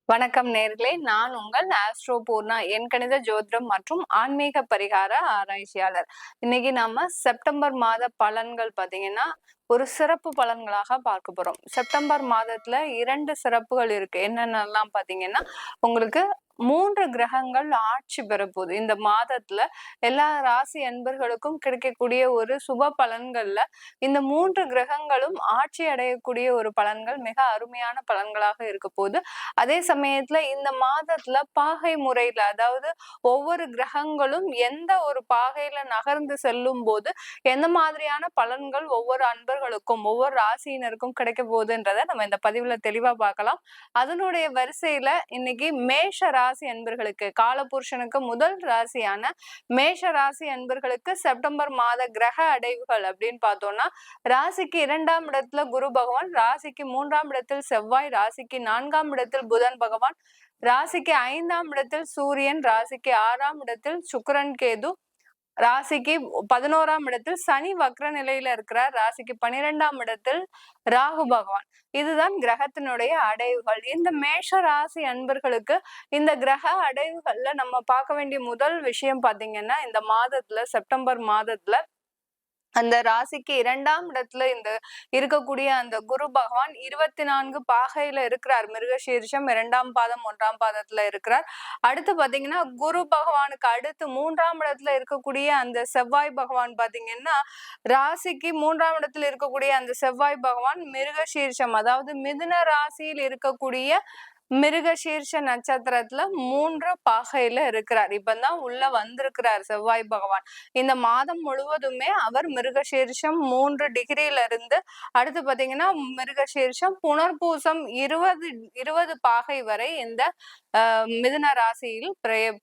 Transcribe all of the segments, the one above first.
வணக்கம் நேர்களே, நான் உங்கள் ஆஸ்ட்ரோ பூர்ணா என் கணித ஜோதிடம் மற்றும் ஆன்மீக பரிகார ஆராய்ச்சியாளர். இன்னைக்கு நம்ம செப்டம்பர் மாத பலன்கள் பாத்தீங்கன்னா ஒரு சிறப்பு பலன்களாக பார்க்க போறோம். செப்டம்பர் மாதத்துல 2 சிறப்புகள் இருக்கு. என்னென்னலாம் பாத்தீங்கன்னா, உங்களுக்கு 3 கிரகங்கள் ஆட்சி பெறப்போகுது. இந்த மாதத்துல எல்லா ராசி அன்பர்களுக்கும் கிடைக்கக்கூடிய ஒரு சுப பலன்கள்ல இந்த 3 கிரகங்களும் ஆட்சி அடையக்கூடிய ஒரு பலன்கள் மிக அருமையான பலன்களாக இருக்க போகுது. அதே சமயத்துல இந்த மாதத்துல பாகை முறையில, அதாவது ஒவ்வொரு கிரகங்களும் எந்த ஒரு பாகையில நகர்ந்து செல்லும் போது எந்த மாதிரியான பலன்கள் ஒவ்வொரு அன்பர்களுக்கும் ஒவ்வொரு ராசியினருக்கும் கிடைக்க போகுதுன்றத நம்ம இந்த பதிவுல தெளிவா பார்க்கலாம். அதனுடைய வரிசையில இன்னைக்கு மேஷ ராசி அன்பர்களுக்கு, காலபுருஷனுக்கு முதல் ராசியான மேஷ ராசி அன்பர்களுக்கு செப்டம்பர் மாத கிரக அடைவுகள் அப்படின்னு பார்த்தோம்னா, ராசிக்கு 2ஆம் இடத்துல குரு பகவான், ராசிக்கு 3ஆம் இடத்தில் செவ்வாய், ராசிக்கு 4ஆம் இடத்தில் புதன் பகவான், ராசிக்கு 5ஆம் இடத்தில் சூரியன், ராசிக்கு 6ஆம் இடத்தில் சுக்கிரன் கேது, ராசிக்கு 11ஆம் இடத்தில் சனி வக்ர நிலையில இருக்கிறார், ராசிக்கு 12ஆம் இடத்தில் ராகு பகவான். இதுதான் கிரகத்தினுடைய அடைவுகள். இந்த மேஷ ராசி அன்பர்களுக்கு இந்த கிரக அடைவுகள்ல நம்ம பார்க்க வேண்டிய முதல் விஷயம் பாத்தீங்கன்னா, இந்த மாதத்துல செப்டம்பர் மாதத்துல அந்த ராசிக்கு 2ஆம் இடத்துல இந்த இருக்கக்கூடிய அந்த குரு பகவான் 24 பாகையில இருக்கிறார். மிருகசீரிஷம் 2ஆம் பாதம் 1ஆம் பாதத்துல இருக்கிறார். அடுத்து பாத்தீங்கன்னா குரு பகவானுக்கு அடுத்து 3ஆம் இடத்துல இருக்கக்கூடிய அந்த செவ்வாய் பகவான் பாத்தீங்கன்னா, ராசிக்கு 3ஆம் இடத்துல இருக்கக்கூடிய அந்த செவ்வாய் பகவான் மிருகசீரிஷம், அதாவது மிதுன ராசியில் இருக்கக்கூடிய மிருகசீர்ஷ நட்சத்திரத்துல 3 பாகையில இருக்கிறார். இப்பதான் உள்ள வந்திருக்கிறார் செவ்வாய் பகவான். இந்த மாதம் முழுவதுமே அவர் மிருகசீர்ஷம் 3 டிகிரியில இருந்து அடுத்து பாத்தீங்கன்னா மிருகசீர்ஷம் புனர்பூசம் 20 பாகை வரை இந்த மிதுன ராசியில்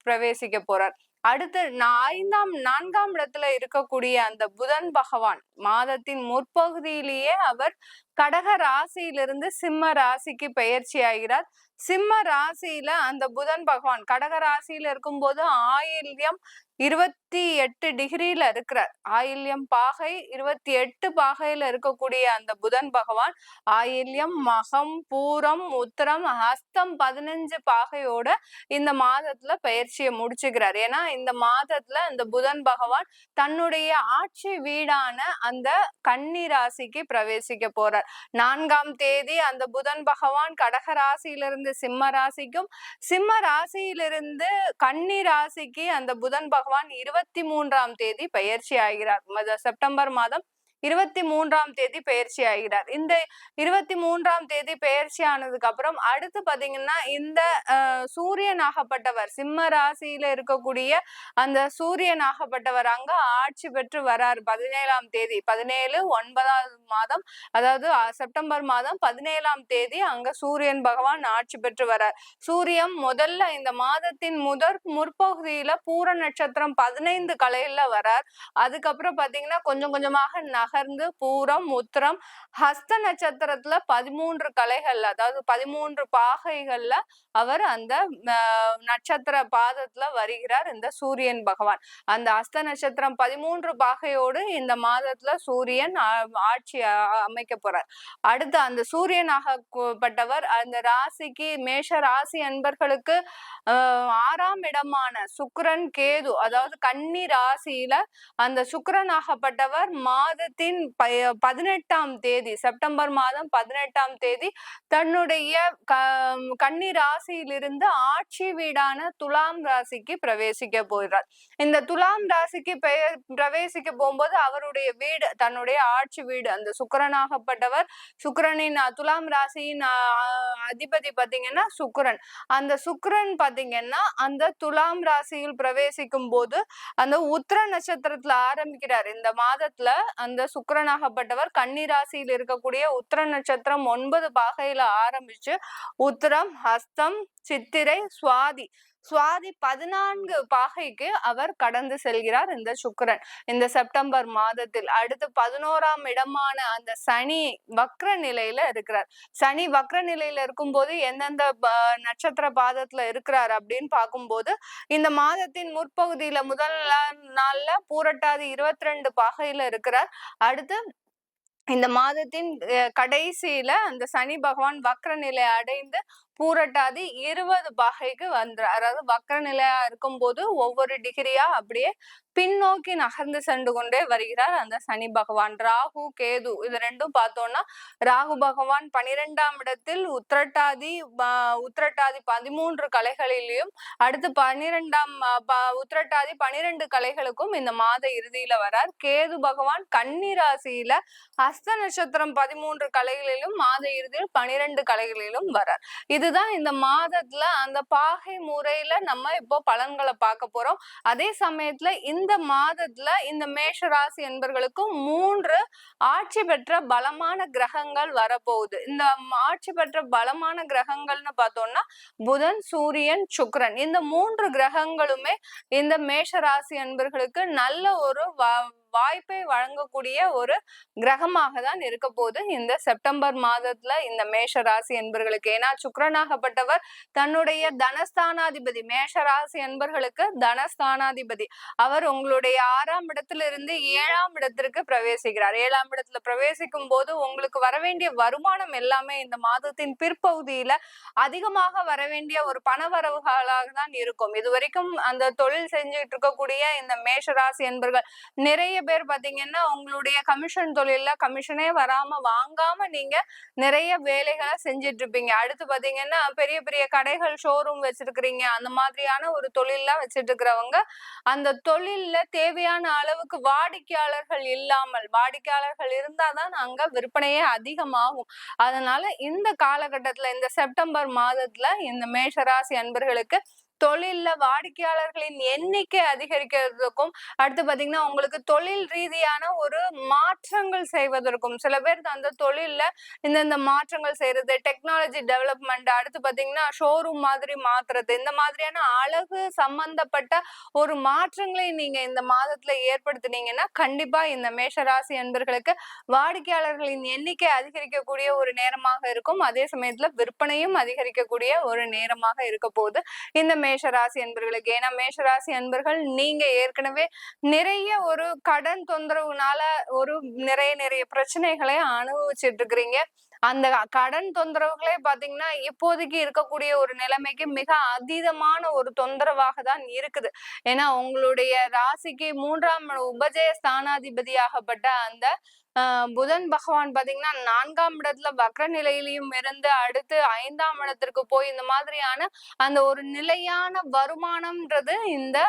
பிரவேசிக்க போறார். அடுத்து 4ஆம் இடத்துல இருக்கக்கூடிய அந்த புதன் பகவான் மாதத்தின் முற்பகுதியிலேயே அவர் கடக ராசியிலிருந்து சிம்ம ராசிக்கு பெயர்ச்சி ஆகிறார். சிம்ம ராசியில அந்த புதன் பகவான் கடக ராசியில இருக்கும்போது ஆயில்யம் 28 டிகிரியில இருக்கிறார். ஆயில்யம் பாகை 28 பாகையில இருக்கக்கூடிய அந்த புதன் பகவான் ஆயில்யம், மகம், பூரம், உத்திரம், ஹஸ்தம் 15 பாகையோட இந்த மாதத்துல பயிற்சியை முடிச்சுக்கிறார். ஏன்னா இந்த மாதத்துல அந்த புதன் பகவான் தன்னுடைய ஆட்சி வீடான அந்த கன்னி ராசிக்கு பிரவேசிக்க போறார். 4ஆம் தேதி அந்த புதன் பகவான் கடக ராசியிலிருந்து சிம்ம ராசிக்கும், சிம்ம ராசியிலிருந்து கன்னி ராசிக்கு அந்த புதன் பகவான் 23ஆம் தேதி பயிற்சி ஆகிறார். செப்டம்பர் மாதம் 23ஆம் தேதி பயிற்சி ஆகிறார். இந்த 23ஆம் தேதி பயிற்சி ஆனதுக்கு அப்புறம் அடுத்து பாத்தீங்கன்னா இந்த சூரியனாகப்பட்டவர் சிம்ம ராசியில இருக்கக்கூடிய அந்த சூரியனாகப்பட்டவர் அங்க ஆட்சி பெற்று வரார். 17ஆம் தேதி 17/9 மாதம், அதாவது செப்டம்பர் மாதம் 17ஆம் தேதி அங்க சூரியன் பகவான் ஆட்சி பெற்று வரார். சூரியன் முதல்ல இந்த மாதத்தின் முற்பகுதியில பூர நட்சத்திரம் 15 கலையில வரார். அதுக்கப்புறம் பாத்தீங்கன்னா கொஞ்சம் கொஞ்சமாக நகர்ந்து பூரம், உத்திரம், ஹஸ்த நட்சத்திரத்துல 13 கலைகள், அதாவது 13 பாகைகள்ல அவர் அந்த நட்சத்திர பாதத்துல வருகிறார் இந்த சூரியன் பகவான். அந்த ஹஸ்த நட்சத்திரம் 13 பாகையோடு இந்த மாதத்துல சூரியன் ஆட்சி அமைக்க போறார். அடுத்து அந்த சூரியனாகப்பட்டவர் அந்த ராசிக்கு மேஷ ராசி அன்பர்களுக்கு 6ஆம் இடமான சுக்கிரன் கேது, அதாவது கன்னி ராசியில அந்த சுக்கிரனாகப்பட்டவர் மாதத்தின் 18ஆம் தேதி செப்டம்பர் மாதம் 18ஆம் தேதி தன்னுடைய கன்னி ராசியிலிருந்து ஆட்சி வீடான துலாம் ராசிக்கு பிரவேசிக்க போகிறார். இந்த துலாம் ராசிக்கு பிரவேசிக்க போகும்போது அவருடைய வீடு, தன்னுடைய ஆட்சி வீடு, அந்த சுக்கிரனாகப்பட்டவர், சுக்கிரனின் துலாம் ராசியின் அதிபதி பாத்தீங்கன்னா சுக்கிரன். அந்த சுக்கிரன் பாத்தீங்கன்னா அந்த துலாம் ராசியில் பிரவேசிக்கும் போது அந்த உத்திர நட்சத்திரத்துல ஆரம்பிக்கிறார். இந்த மாதத்துல அந்த சுக்கிரனாகப்பட்டவர் கன்னி ராசியில் இருக்கக்கூடிய உத்திர நட்சத்திரம் 9 பாகையில ஆரம்பிச்சு உத்திரம், ஹஸ்தம், சித்திரை, சுவாதி 14 பாகைக்கு அவர் கடந்து செல்கிறார் இந்த சுக்கிரன் இந்த செப்டம்பர் மாதத்தில். அடுத்து 11ஆம் இடமான அந்த சனி வக்ர நிலையில இருக்கிறார். சனி வக்ர நிலையில இருக்கும்போது எந்தெந்த நட்சத்திர பாதத்துல இருக்கிறார் அப்படின்னு பார்க்கும்போது இந்த மாதத்தின் முற்பகுதியில முதல் நாள்ல பூரட்டாதி 22 பாகையில இருக்கிறார். அடுத்து இந்த மாதத்தின் கடைசியில அந்த சனி பகவான் வக்ர நிலை அடைந்து பூரட்டாதி 20 பாகைக்கு அதாவது வக்ர நிலையா இருக்கும் போது ஒவ்வொரு டிகிரியா அப்படியே பின்னோக்கி நகர்ந்து சென்று கொண்டே வருகிறார் அந்த சனி பகவான். ராகு கேது இது ரெண்டும் பார்த்தோம்னா ராகு பகவான் 12ஆம் இடத்தில் உத்திரட்டாதி 13 கலைகளிலும் அடுத்து 12ஆம் உத்திரட்டாதி 12 கலைகளுக்கும் இந்த மாத இறுதியில வரார். கேது பகவான் கன்னி ராசியில ஹஸ்த நட்சத்திரம் 13 கலைகளிலும் மாத இறுதியில் 12 கலைகளிலும் வரார். இதுதான் இந்த மாதத்துல அந்த பாகை முறையில நம்ம இப்போ பலன்களை பார்க்க போறோம். அதே சமயத்துல இந்த மாதத்துல இந்த மேஷ ராசி என்பவர்களுக்கு 3 ஆட்சி பெற்ற பலமான கிரகங்கள் வரப்போகுது. இந்த ஆட்சி பெற்ற பலமான கிரகங்கள்னு பார்த்தோம்னா புதன், சூரியன், சுக்கிரன் இந்த 3 கிரகங்களுமே இந்த மேஷ ராசி என்பவர்களுக்கு நல்ல ஒரு வாய்ப்பை வழங்கக்கூடிய ஒரு கிரகமாக தான் இருக்க போது இந்த செப்டம்பர் மாதத்துல இந்த மேஷ ராசி என்பர்களுக்கு. ஏன்னா சுக்கிரனாகப்பட்டவர் தன்னுடைய தனஸ்தானாதிபதி, மேஷ ராசி என்பர்களுக்கு தனஸ்தானாதிபதி அவர் உங்களுடைய 6ஆம் இடத்திலிருந்து 7ஆம் இடத்திற்கு பிரவேசிக்கிறார். 7ஆம் இடத்துல பிரவேசிக்கும் போது உங்களுக்கு வர வேண்டிய வருமானம் எல்லாமே இந்த மாதத்தின் பிற்பகுதியில அதிகமாக வர வேண்டிய ஒரு பணவரவுகளாக தான் இருக்கும். இதுவரைக்கும் அந்த தொழில் செஞ்சுட்டு இருக்கக்கூடிய இந்த மேஷ ராசி என்பர்கள் நிறைய பேர் பாத்தீங்கன்னா உங்களுடைய கமிஷன் தொழில கமிஷனே வராம வாங்காம நீங்க நிறைய வேலைகளை செஞ்சிட்டு இருப்பீங்க. அடுத்து பாத்தீங்கன்னா பெரிய பெரிய கடைகள், ஷோரூம் வச்சிருக்கிறீங்க. அந்த மாதிரியான ஒரு தொழில்லாம் வச்சிட்டு இருக்கிறவங்க அந்த தொழில்ல தேவையான அளவுக்கு வாடிக்கையாளர்கள் இல்லாமல், வாடிக்கையாளர்கள் இருந்தாதான் அங்க விற்பனையே அதிகமாகும். அதனால இந்த காலகட்டத்துல இந்த செப்டம்பர் மாதத்துல இந்த மேஷராசி அன்பர்களுக்கு தொழில்ல வாடிக்கையாளர்களின் எண்ணிக்கை அதிகரிக்கிறதுக்கும் அடுத்து பாத்தீங்கன்னா உங்களுக்கு தொழில் ரீதியான ஒரு மாற்றங்கள் செய்வதற்கும், சில பேர் அந்த தொழில்ல இந்த மாற்றங்கள் செய்யறது, டெக்னாலஜி டெவலப்மெண்ட், அடுத்து பாத்தீங்கன்னா ஷோரூம் மாதிரி மாத்துறது, இந்த மாதிரியான அழகு சம்பந்தப்பட்ட ஒரு மாற்றங்களை நீங்க இந்த மாதத்துல ஏற்படுத்தினீங்கன்னா கண்டிப்பா இந்த மேஷராசி அன்பர்களுக்கு வாடிக்கையாளர்களின் எண்ணிக்கை அதிகரிக்கக்கூடிய ஒரு நேரமாக இருக்கும். அதே சமயத்துல விற்பனையும் அதிகரிக்கக்கூடிய ஒரு நேரமாக இருக்க போது இந்த மேஷராசி அன்பர்களுக்கு. ஏன்னா மேஷராசி அன்பர்கள் நீங்க ஏற்கனவே நிறைய ஒரு கடன் தொந்தரவுனால ஒரு நிறைய பிரச்சனைகளை அனுபவிச்சுட்டு இருக்கிறீங்க. அந்த கடன் தொந்தரவுகளே பாத்தீங்கன்னா இப்போதைக்கு இருக்கக்கூடிய ஒரு நிலைமைக்கு மிக அதீதமான ஒரு தொந்தரவாக தான் இருக்குது. ஏன்னா உங்களுடைய ராசிக்கு 3ஆம் உபஜய ஸ்தானாதிபதியாகப்பட்ட அந்த புதன் பகவான் பாத்தீங்கன்னா 4ஆம் இடத்துல வக்ர நிலையிலையும் இருந்து அடுத்து 5ஆம் இடத்திற்கு போய் இந்த மாதிரியான அந்த ஒரு நிலையான வருமானம்ன்றது இந்த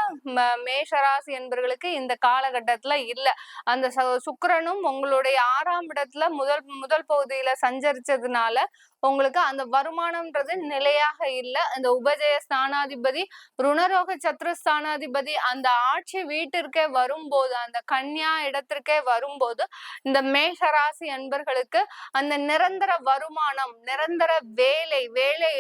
மேஷராசி என்பவர்களுக்கு இந்த காலகட்டத்துல இல்ல. அந்த சுக்கிரனும் உங்களுடைய 6ஆம் இடத்துல முதல் பகுதியில சஞ்சரிச்சதுனால உங்களுக்கு அந்த வருமானம்ன்றது நிலையாக இல்ல. அந்த உபஜய ஸ்தானாதிபதி ருணரோக சத்ருஸ்தானாதிபதி அந்த ஆட்சி வீட்டிற்கே வரும்போது, அந்த கன்னியா இடத்திற்கே வரும்போது இந்த மேஷராசி அன்பர்களுக்கு அந்த நிரந்தர வருமானம், நிரந்தர வேலை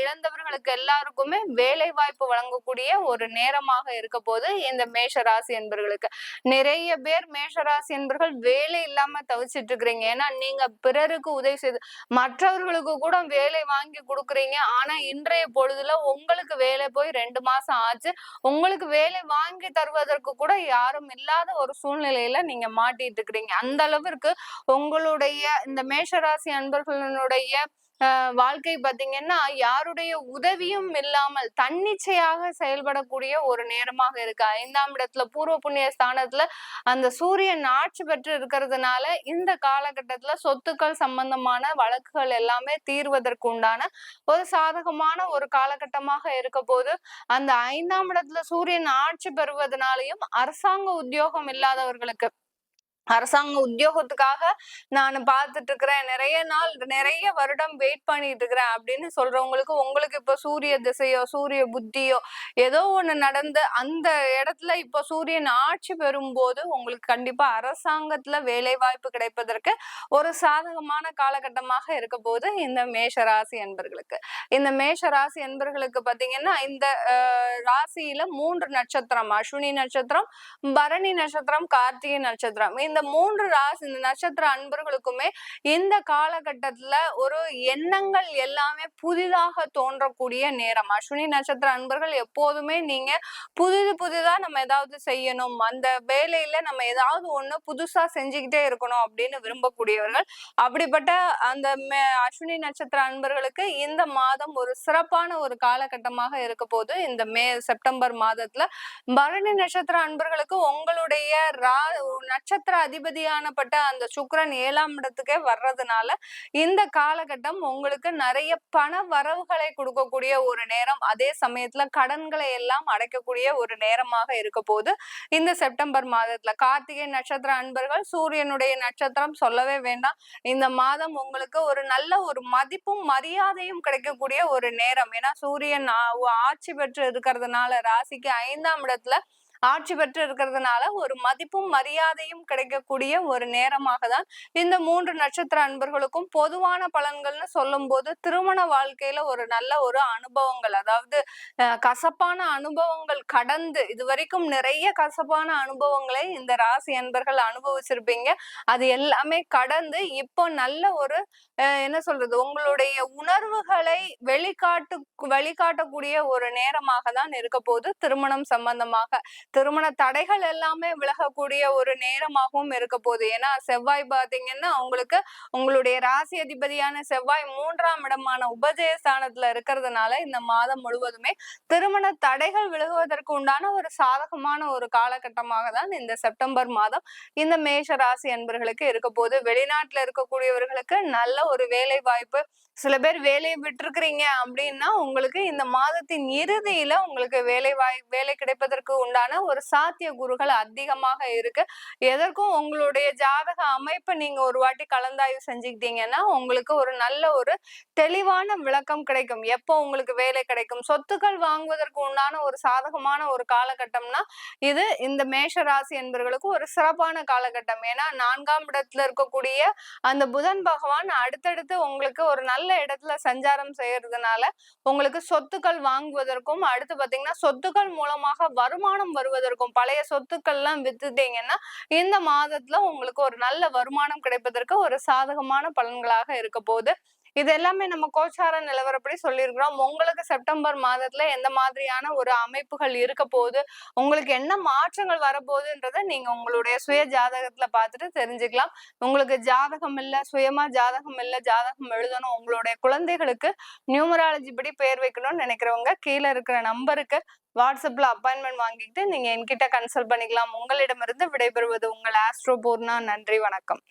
இழந்தவர்களுக்கு எல்லாருக்குமே வேலை வாய்ப்பு வழங்கக்கூடிய ஒரு நேரமாக இருக்க போது இந்த மேஷராசி அன்பர்களுக்கு. நிறைய பேர் மேஷராசி அன்பர்கள் வேலை இல்லாம தவிச்சிட்டு இருக்கிறீங்க. ஏன்னா நீங்க பிறருக்கு உதவி செய்து மற்றவர்களுக்கு கூட வேலை வாங்கி கொடுக்குறீங்க. ஆனா இன்றைய பொழுதுல உங்களுக்கு வேலை போய் 2 மாசம் ஆச்சு. உங்களுக்கு வேலை வாங்கி தருவதற்கு கூட யாரும் இல்லாத ஒரு சூழ்நிலையில நீங்க மாட்டிட்டு இருக்கிறீங்க. அந்த அளவிற்கு உங்களுடைய இந்த மேஷராசி அன்பர்களுடைய வாழ்க்கை பாத்தீங்கன்னா யாருடைய உதவியும் இல்லாமல் தன்னிச்சையாக செயல்படக்கூடிய ஒரு நேரமாக இருக்கு. 5ஆம் இடத்துல பூர்வ புண்ணிய ஸ்தானத்துல அந்த சூரியன் ஆட்சி பெற்று இருக்கிறதுனால இந்த காலகட்டத்துல சொத்துக்கள் சம்பந்தமான வழக்குகள் எல்லாமே தீர்வதற்கு உண்டான ஒரு சாதகமான ஒரு காலகட்டமாக இருக்க போது அந்த 5ஆம் இடத்துல சூரியன் ஆட்சி பெறுவதனாலையும் அரசாங்க உத்தியோகம் இல்லாதவர்களுக்கு, அரசாங்க உத்தியோகத்துக்காக நான் பார்த்துட்டு இருக்கிறேன், நிறைய வருடம் வெயிட் பண்ணிட்டு இருக்கிறேன் அப்படின்னு சொல்றவங்களுக்கு உங்களுக்கு இப்ப சூரிய திசையோ சூரிய புத்தியோ ஏதோ ஒண்ணு நடந்து அந்த இடத்துல இப்ப சூரியன் ஆட்சி பெறும்போது உங்களுக்கு கண்டிப்பா அரசாங்கத்துல வேலை வாய்ப்பு கிடைப்பதற்கு ஒரு சாதகமான காலகட்டமாக இருக்க போது இந்த மேஷராசி என்பர்களுக்கு. இந்த மேஷராசி என்பர்களுக்கு பாத்தீங்கன்னா இந்த ராசியில 3 நட்சத்திரம், அஸ்வினி நட்சத்திரம், பரணி நட்சத்திரம், கார்த்திகை நட்சத்திரம், இந்த 3 ராசி இந்த நட்சத்திர அன்பர்களுக்குமே இந்த காலகட்டத்துல ஒரு எண்ணங்கள் எல்லாமே புதிதாக தோன்றக்கூடிய நேரம். அஸ்வினி நட்சத்திர அன்பர்கள் எப்போதுமே நீங்க புதிதா நம்ம ஏதாவது செய்யணும், அந்த வேலையில நம்ம ஏதாவது ஒண்ணு புதுசா செஞ்சுக்கிட்டே இருக்கணும் அப்படின்னு விரும்பக்கூடியவர்கள். அப்படிப்பட்ட அந்த அஸ்வினி நட்சத்திர அன்பர்களுக்கு இந்த மாதம் ஒரு சிறப்பான ஒரு காலகட்டமாக இருக்க போது. இந்த செப்டம்பர் மாதத்துல பரணி நட்சத்திர அன்பர்களுக்கு உங்களுடைய நட்சத்திர அதிபதியானப்பட்ட அந்த சுக்கிரன் 7ஆம் இடத்துக்கே வர்றதுனால இந்த காலகட்டம் உங்களுக்கு நிறைய பண வரவுகளை கொடுக்கக்கூடிய ஒரு நேரம். அதே சமயத்துல கடன்களை எல்லாம் அடைக்கக்கூடிய ஒரு நேரமாக இருக்க போது இந்த செப்டம்பர் மாதத்துல. கார்த்திகை நட்சத்திர அன்பர்கள், சூரியனுடைய நட்சத்திரம் சொல்லவே வேண்டாம். இந்த மாதம் உங்களுக்கு ஒரு நல்ல ஒரு மதிப்பும் மரியாதையும் கிடைக்கக்கூடிய ஒரு நேரம். ஏன்னா சூரியன் ஆட்சி பெற்று இருக்கிறதுனால ராசிக்கு 5ஆம் இடத்துல ஆட்சி பெற்று இருக்கிறதுனால ஒரு மதிப்பும் மரியாதையும் கிடைக்கக்கூடிய ஒரு நேரமாக தான் இந்த 3 நட்சத்திர அன்பர்களுக்கும். பொதுவான பலன்கள்னு சொல்லும் போது திருமண வாழ்க்கையில ஒரு நல்ல ஒரு அனுபவங்கள், அதாவது கசப்பான அனுபவங்கள் கடந்து, இதுவரைக்கும் நிறைய கசப்பான அனுபவங்களை இந்த ராசி அன்பர்கள் அனுபவிச்சிருப்பீங்க. அது எல்லாமே கடந்து இப்போ நல்ல ஒரு என்ன சொல்றது, உங்களுடைய உணர்வுகளை வெளிக்காட்டக்கூடிய ஒரு நேரமாக தான் இருக்க போது. திருமணம் சம்பந்தமாக திருமண தடைகள் எல்லாமே விலகக்கூடிய ஒரு நேரமாகவும் இருக்க போகுது. ஏன்னா செவ்வாய் பாத்தீங்கன்னா உங்களுக்கு உங்களுடைய ராசி அதிபதியான செவ்வாய் 3ஆம் இடமான உபஜயஸ்தானத்துல இருக்கிறதுனால இந்த மாதம் முழுவதுமே திருமண தடைகள் விலகுவதற்கு உண்டான ஒரு சாதகமான ஒரு காலகட்டமாக தான் இந்த செப்டம்பர் மாதம் இந்த மேஷ ராசி அன்பர்களுக்கு இருக்க போது. வெளிநாட்டுல இருக்கக்கூடியவர்களுக்கு நல்ல ஒரு வேலை வாய்ப்பு. சில பேர் வேலையை விட்டுருக்கிறீங்க அப்படின்னா உங்களுக்கு இந்த மாதத்தின் இறுதியில உங்களுக்கு வேலை கிடைப்பதற்கு உண்டான ஒரு சாத்திய கூறுகள் அதிகமாக இருக்கு. எதற்கும் உங்களுடைய ஜாதக அமைப்பை நீங்க ஒரு வாட்டி கலந்தாய்வு செஞ்சுக்கிட்டீங்கன்னா உங்களுக்கு ஒரு நல்ல ஒரு தெளிவான விளக்கம் கிடைக்கும். எப்போ உங்களுக்கு வேலை கிடைக்கும், சொத்துக்கள் வாங்குவதற்கு உண்டான ஒரு சாதகமான ஒரு காலகட்டம்னா இது இந்த மேஷ ராசி என்பவர்களுக்கு ஒரு சிறப்பான காலகட்டம். ஏன்னா 4ஆம் இடத்துல இருக்கக்கூடிய அந்த புதன் பகவான் அடுத்தடுத்து உங்களுக்கு ஒரு நல்ல இடத்துல சஞ்சாரம் செய்யறதுனால உங்களுக்கு சொத்துக்கள் வாங்குவதற்கும், அடுத்து பாத்தீங்கன்னா சொத்துக்கள் மூலமாக வருமானம் வருவதற்கும், பழைய சொத்துக்கள் எல்லாம் வித்துட்டீங்கன்னா இந்த மாதத்துல உங்களுக்கு ஒரு நல்ல வருமானம் கிடைப்பதற்கு ஒரு சாதகமான பலன்களாக இருக்க போகுது. இது எல்லாமே நம்ம கோச்சார நிலவரப்படி சொல்லியிருக்கிறோம். உங்களுக்கு செப்டம்பர் மாதத்துல எந்த மாதிரியான ஒரு அமைப்புகள் இருக்க போகுது, உங்களுக்கு என்ன மாற்றங்கள் வரப்போகுதுன்றத நீங்க உங்களுடைய சுய ஜாதகத்துல பார்த்துட்டு தெரிஞ்சுக்கலாம். உங்களுக்கு ஜாதகம் இல்ல, சுயமா ஜாதகம் இல்ல, ஜாதகம் எழுதணும், உங்களுடைய குழந்தைகளுக்கு நியூமராலஜி படி பேர் வைக்கணும்னு நினைக்கிறவங்க கீழே இருக்கிற நம்பருக்கு வாட்ஸ்அப்ல அப்பாயின்மெண்ட் வாங்கிட்டு நீங்க என்கிட்ட கன்சல்ட் பண்ணிக்கலாம். உங்களிடமிருந்து விடைபெறுவது உங்கள் ஆஸ்ட்ரோ பூர்ணா. நன்றி, வணக்கம்.